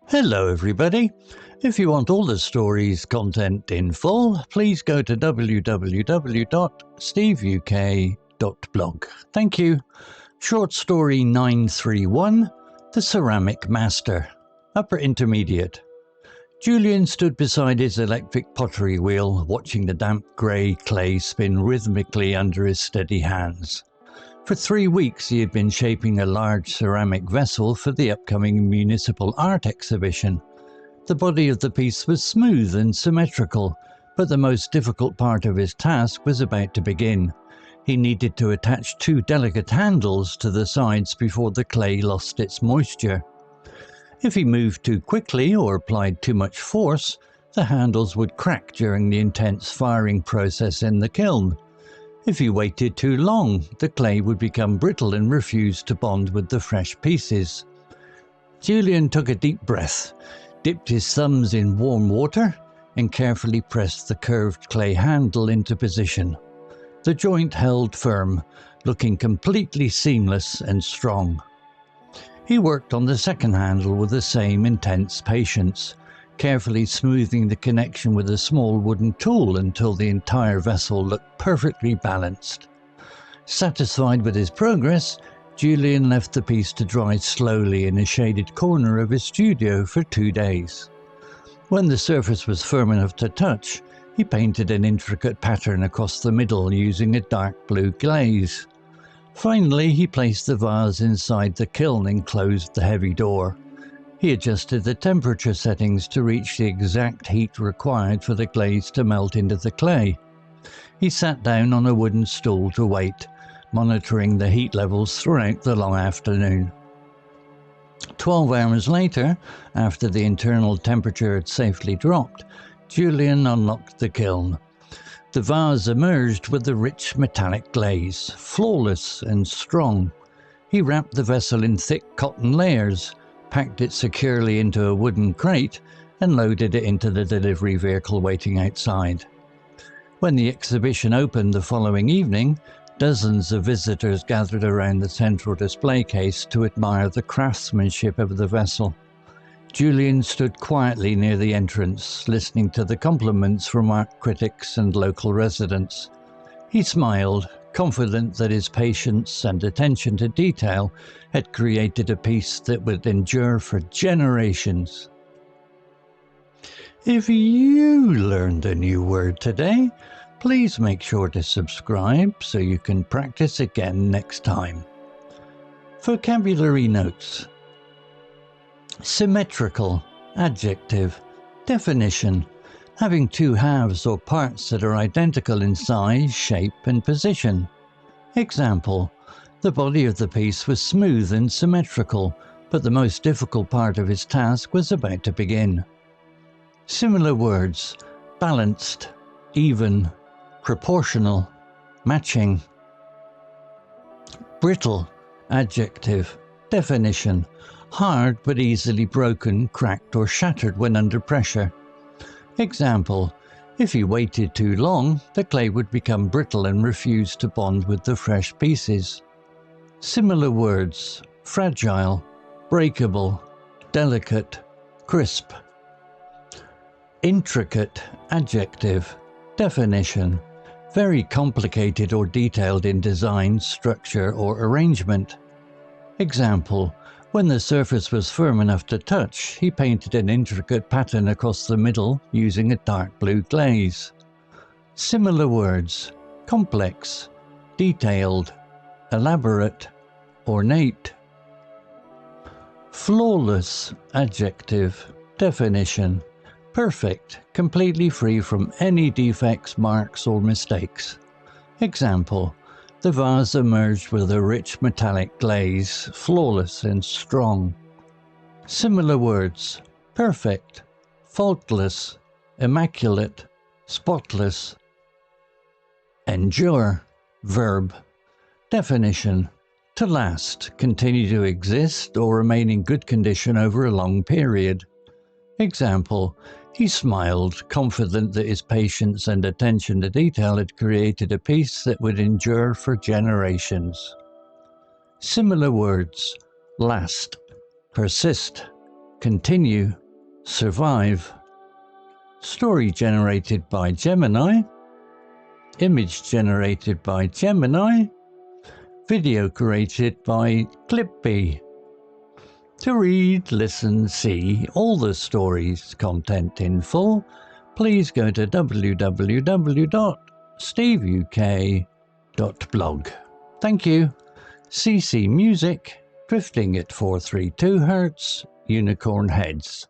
Hello everybody. If you want all the story's content in full, please go to www.steveuk.blog. Thank you. Short story 931, The Ceramic Master. Upper Intermediate. Julian stood beside his electric pottery wheel, watching the damp grey clay spin rhythmically under his steady hands. For 3 weeks he had been shaping a large ceramic vessel for the upcoming municipal art exhibition. The body of the piece was smooth and symmetrical, but the most difficult part of his task was about to begin. He needed to attach 2 delicate handles to the sides before the clay lost its moisture. If he moved too quickly or applied too much force, the handles would crack during the intense firing process in the kiln. If he waited too long, the clay would become brittle and refuse to bond with the fresh pieces. Julian took a deep breath, dipped his thumbs in warm water, and carefully pressed the curved clay handle into position. The joint held firm, looking completely seamless and strong. He worked on the second handle with the same intense patience, carefully smoothing the connection with a small wooden tool until the entire vessel looked perfectly balanced. Satisfied with his progress, Julian left the piece to dry slowly in a shaded corner of his studio for 2 days. When the surface was firm enough to touch, he painted an intricate pattern across the middle using a dark blue glaze. Finally, he placed the vase inside the kiln and closed the heavy door. He adjusted the temperature settings to reach the exact heat required for the glaze to melt into the clay. He sat down on a wooden stool to wait, monitoring the heat levels throughout the long afternoon. 12 hours later, after the internal temperature had safely dropped, Julian unlocked the kiln. The vase emerged with a rich metallic glaze, flawless and strong. He wrapped the vessel in thick cotton layers, packed it securely into a wooden crate, and loaded it into the delivery vehicle waiting outside. When the exhibition opened the following evening, dozens of visitors gathered around the central display case to admire the craftsmanship of the vessel. Julian stood quietly near the entrance, listening to the compliments from art critics and local residents. He smiled, confident that his patience and attention to detail had created a piece that would endure for generations. If you learned a new word today, please make sure to subscribe so you can practice again next time. Vocabulary notes. Symmetrical, adjective, definition. Having 2 halves or parts that are identical in size, shape and position. Example, the body of the piece was smooth and symmetrical, but the most difficult part of his task was about to begin. Similar words, balanced, even, proportional, matching. Brittle, adjective, definition, hard but easily broken, cracked or shattered when under pressure. Example, if you waited too long, the clay would become brittle and refuse to bond with the fresh pieces. Similar words, fragile, breakable, delicate, crisp. Intricate, adjective, definition, very complicated or detailed in design, structure or arrangement. Example, when the surface was firm enough to touch, he painted an intricate pattern across the middle using a dark blue glaze. Similar words, complex, detailed, elaborate, ornate. Flawless, adjective, definition, perfect, completely free from any defects, marks or mistakes. Example, the vase emerged with a rich metallic glaze, flawless and strong. Similar words, perfect, faultless, immaculate, spotless. Endure, verb. Definition, to last, continue to exist or remain in good condition over a long period. Example, he smiled, confident that his patience and attention to detail had created a piece that would endure for generations. Similar words, last, persist, continue, survive. Story generated by Gemini. Image generated by Gemini. Video created by Clippy. To read, listen, see all the stories' content in full, please go to www.steveuk.blog. Thank you. CC Music, drifting at 432 Hz, Unicorn Heads.